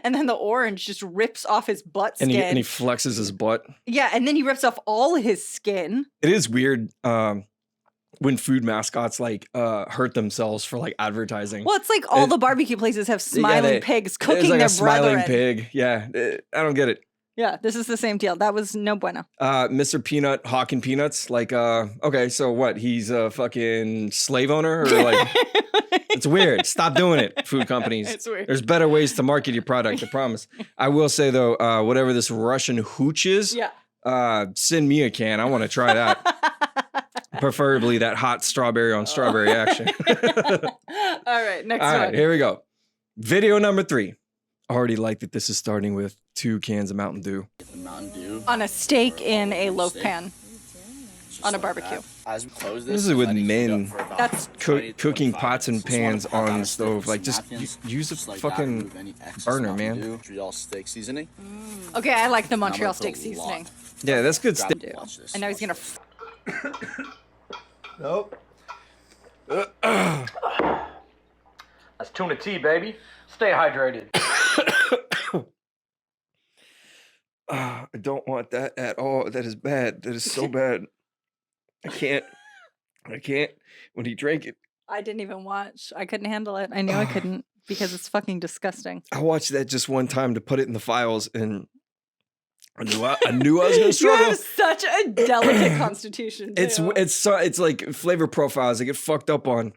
And then the orange just rips off his butt skin. And he flexes his butt. Yeah, and then he rips off all his skin. It is weird when food mascots like hurt themselves for like advertising. Well, it's like all the barbecue places have smiling pigs cooking like their a smiling brethren. pig. Yeah, I don't get it. Yeah, this is the same deal. That was no bueno. Mr. Peanut hawking peanuts. Like, okay, so what? He's a fucking slave owner, or like, it's weird. Stop doing it, food companies. It's weird. There's better ways to market your product. I promise. I will say though, whatever this Russian hooch is, send me a can. I want to try that. Preferably that hot strawberry on strawberry action. All right, next one. All right, here we go. Video number 3. I already like that this is starting with 2 cans of Mountain Dew. On a steak in a loaf pan. On a barbecue. This is with men That's cooking pots and pans on the stove. Like, just use a fucking burner, man. okay. I like the Montreal steak seasoning. Yeah, that's good stuff. And now he's gonna. Nope. That's tuna tea, baby. Stay hydrated. I don't want that at all. That is bad. That is so bad. I can't. When he drank it. I didn't even watch. I couldn't handle it. I knew I couldn't because it's fucking disgusting. I watched that just one time to put it in the files, and I knew I was gonna struggle. You have such a delicate constitution. Too. It's like flavor profiles I get fucked up on.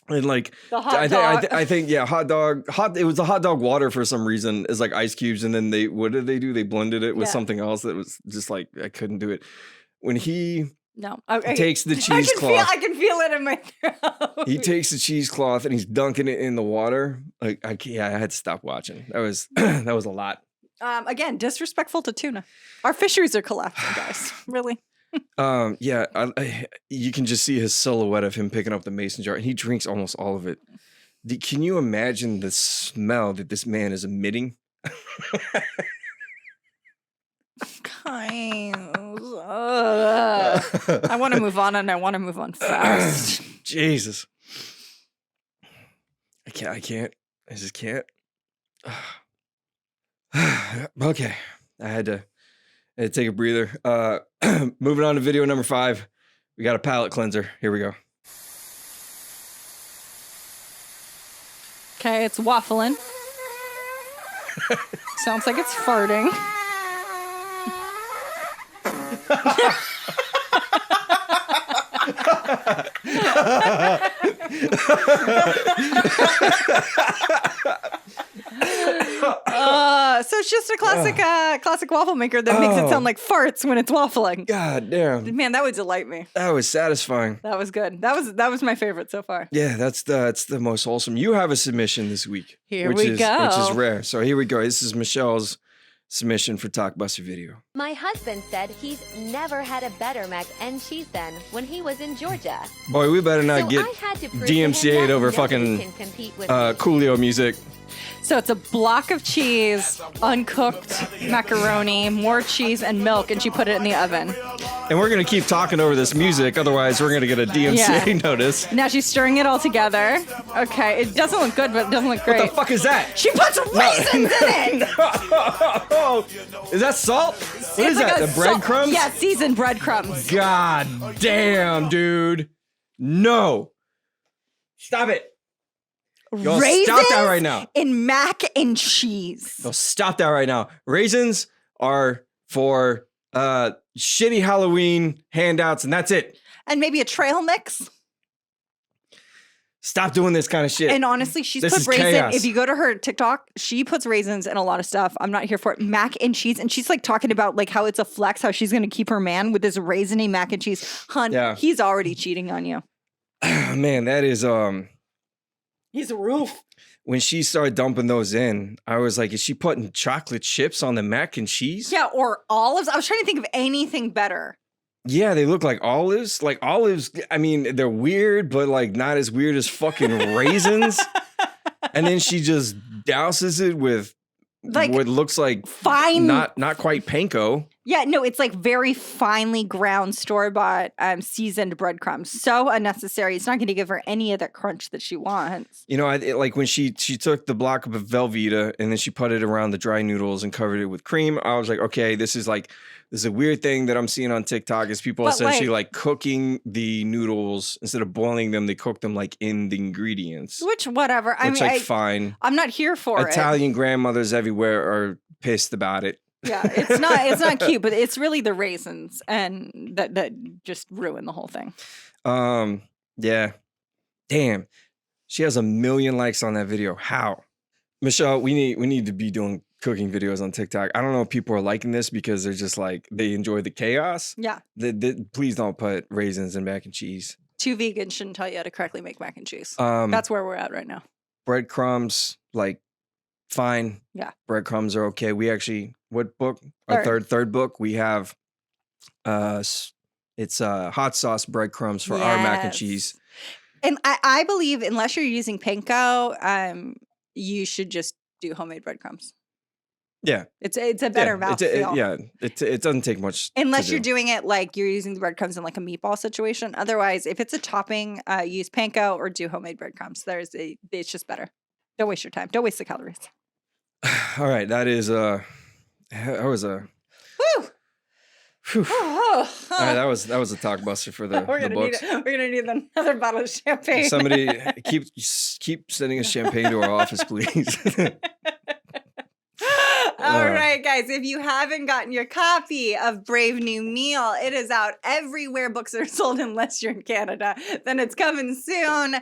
And like The hot dog. I think yeah, hot dog. It was the hot dog water for some reason. It's like ice cubes, and then what did they do? They blended it with something else that was just like I couldn't do it. When he takes the cheesecloth, I can feel it in my throat. he takes the cheesecloth and he's dunking it in the water. Like I had to stop watching. That was that was a lot. Again, disrespectful to tuna. Our fisheries are collapsing, guys. Really. Yeah, you can just see his silhouette of him picking up the mason jar, and he drinks almost all of it. Can you imagine the smell that this man is emitting? I want to move on, and I want to move on fast. Jesus, I can't. I just can't. Okay, I had to take a breather. Moving on to video number 5. We got a palate cleanser. Here we go. Okay, it's waffling. Sounds like it's farting. So it's just a classic waffle maker that makes it sound like farts when it's waffling. God damn. Man, that would delight me. That was satisfying. That was good. That was my favorite so far. Yeah, that's the most wholesome. You have a submission this week. Which is rare. So here we go. This is Michelle's submission for Talkbuster video. My husband said he's never had a better mac and cheese than when he was in Georgia. Boy, we better not So get I had to prove DMCA'd to him over that fucking nobody can compete with Coolio music. So it's a block of cheese, uncooked macaroni, more cheese and milk, and she put it in the oven. And we're going to keep talking over this music, otherwise we're going to get a DMCA notice. Now she's stirring it all together. Okay, it doesn't look good, but it doesn't look great. What the fuck is that? She puts raisins in it! No. Is that salt? What is that, the breadcrumbs? Yeah, seasoned breadcrumbs. God damn, dude. No. Stop it. Yo, Raisins stop that right now. in mac and cheese. No, stop that right now. Raisins are for shitty Halloween handouts, and that's it. And maybe a trail mix. Stop doing this kind of shit. And honestly, she's This put is raisins. chaos. If you go to her TikTok, she puts raisins in a lot of stuff. I'm not here for it. Mac and cheese. And she's like talking about like how it's a flex, how she's going to keep her man with this raisiny mac and cheese. Hun, Yeah. he's already cheating on you. Man, that is He's a roof. when she started dumping those in, I was like, is she putting chocolate chips on the mac and cheese? Yeah, or olives. I was trying to think of anything better. Yeah, they look like olives. Like olives, I mean, they're weird, but like not as weird as fucking raisins. And then she just douses it with Like what looks like fine. not quite panko. Yeah, no, it's like very finely ground store-bought seasoned breadcrumbs. So unnecessary. It's not going to give her any of that crunch that she wants. You know, like when she took the block of Velveeta and then she put it around the dry noodles and covered it with cream, I was like, okay, this is a weird thing that I'm seeing on TikTok is people essentially like cooking the noodles instead of boiling them, they cook them like in the ingredients. Which, whatever. I mean, fine. I'm not here for it. Italian grandmothers everywhere are pissed about it. Yeah, it's not cute, but it's really the raisins and that just ruin the whole thing. Yeah. Damn. She has 1 million likes on that video. How? Michelle, we need to be doing cooking videos on TikTok. I don't know if people are liking this because they're just like they enjoy the chaos. Yeah. Please don't put raisins in mac and cheese. 2 vegans shouldn't tell you how to correctly make mac and cheese. That's where we're at right now. Breadcrumbs, like fine. Yeah. Breadcrumbs are okay. We actually, what book? Our third book, we have it's hot sauce breadcrumbs for our mac and cheese. And I believe unless you're using panko, you should just do homemade breadcrumbs. Yeah. It's a better mouthfeel. It doesn't take much. Unless you're doing it like you're using the breadcrumbs in like a meatball situation. Otherwise, if it's a topping, use panko or do homemade breadcrumbs. It's just better. Don't waste your time. Don't waste the calories. All right, that was a. Woo! Whew. All right, that was a talk buster for the books. We're gonna need another bottle of champagne. Somebody keep sending us champagne to our office, please. All right, guys. If you haven't gotten your copy of Brave New Meal, it is out everywhere books are sold unless you're in Canada. Then it's coming soon.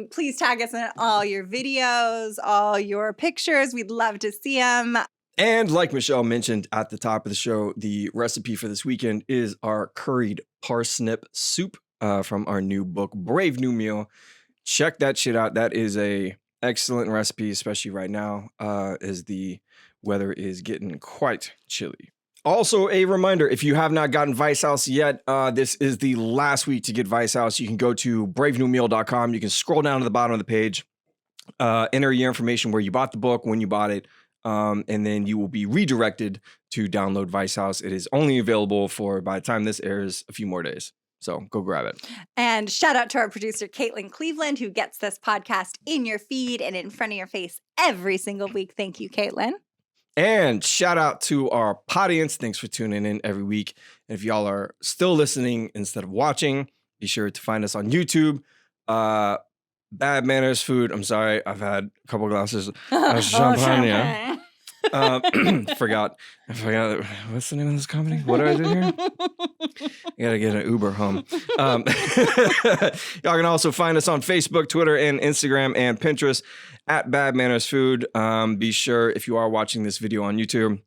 Please tag us in all your videos, all your pictures. We'd love to see them. And like Michelle mentioned at the top of the show, the recipe for this weekend is our curried parsnip soup from our new book, Brave New Meal. Check that shit out. That is a excellent recipe, especially right now as the weather is getting quite chilly. Also, a reminder, if you have not gotten Vice House yet, this is the last week to get Vice House. You can go to bravenewmeal.com. You can scroll down to the bottom of the page, enter your information where you bought the book, when you bought it, and then you will be redirected to download Vice House. It is only available for, by the time this airs, a few more days. So go grab it. And shout out to our producer, Caitlin Cleveland, who gets this podcast in your feed and in front of your face every single week. Thank you, Caitlin. And shout out to our audience. Thanks for tuning in every week. And if y'all are still listening instead of watching, be sure to find us on YouTube. Bad Manners Food. I'm sorry. I've had a couple glasses of champagne. Forgot. What's the name of this comedy? What do I do here? I gotta get an Uber home. Y'all can also find us on Facebook, Twitter, and Instagram and Pinterest at Bad Manners Food. Be sure, if you are watching this video on YouTube,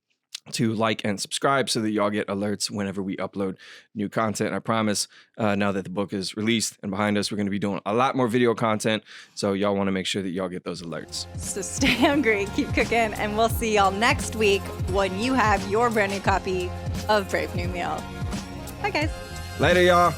to like and subscribe so that y'all get alerts whenever we upload new content. I promise now that the book is released and behind us, we're going to be doing a lot more video content. So y'all want to make sure that y'all get those alerts. So stay hungry, keep cooking, and we'll see y'all next week when you have your brand new copy of Brave New Meal. Bye, guys. Later, y'all.